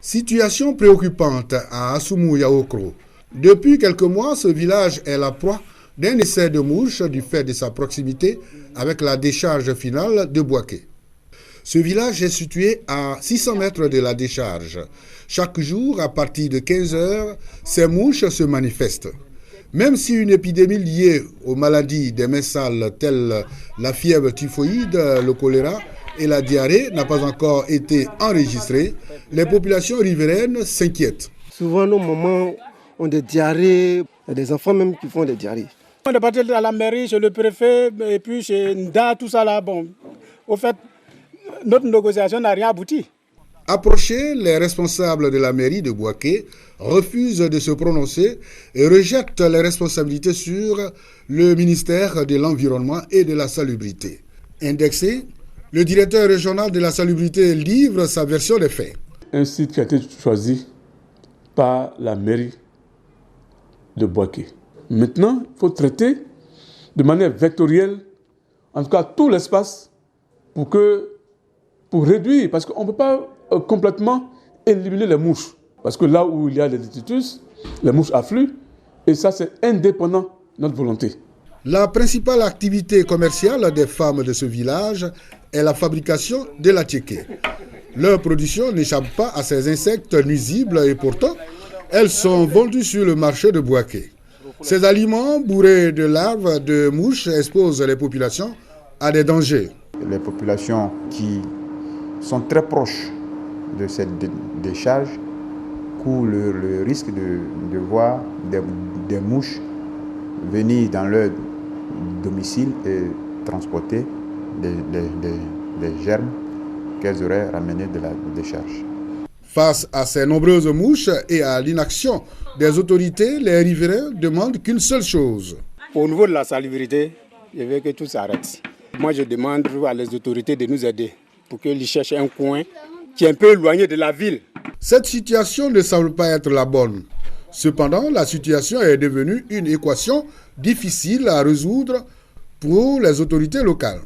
Situation préoccupante à Assoumou-Yaokro. Depuis quelques mois, ce village est la proie d'un essai de mouches du fait de sa proximité avec la décharge finale de Bouaké. Ce village est situé à 600 mètres de la décharge. Chaque jour, à partir de 15 heures, ces mouches se manifestent. Même si une épidémie liée aux maladies des mains sales telles la fièvre typhoïde, le choléra et la diarrhée n'a pas encore été enregistrée, les populations riveraines s'inquiètent. Souvent, nos mamans ont des diarrhées, il y a des enfants même qui font des diarrhées. On est parti à la mairie, chez le préfet, et puis chez Nda, tout ça là. Bon, au fait, notre négociation n'a rien abouti. Approchés, les responsables de la mairie de Bouaké refusent de se prononcer et rejettent les responsabilités sur le ministère de l'Environnement et de la Salubrité. Indexé, le directeur régional de la Salubrité livre sa version des faits. Un site qui a été choisi par la mairie de Bouaké. Maintenant, il faut traiter de manière vectorielle, en tout cas tout l'espace, pour réduire, parce qu'on ne peut pas complètement éliminer les mouches. Parce que là où il y a des détritus, les mouches affluent, et ça c'est indépendant de notre volonté. La principale activité commerciale des femmes de ce village est la fabrication de la tchéké. Leur production n'échappe pas à ces insectes nuisibles et pourtant, elles sont vendues sur le marché de Bouaké. Ces aliments bourrés de larves de mouches exposent les populations à des dangers. Les populations qui sont très proches de cette décharge courent le risque de voir des mouches venir dans leur domicile et transporter des germes qu'elles auraient ramenés de la décharge. Face à ces nombreuses mouches et à l'inaction des autorités, les riverains demandent qu'une seule chose. Au niveau de la salubrité, je veux que tout s'arrête. Moi, je demande à les autorités de nous aider pour qu'ils cherchent un coin qui est un peu éloigné de la ville. Cette situation ne semble pas être la bonne. Cependant, la situation est devenue une équation difficile à résoudre pour les autorités locales.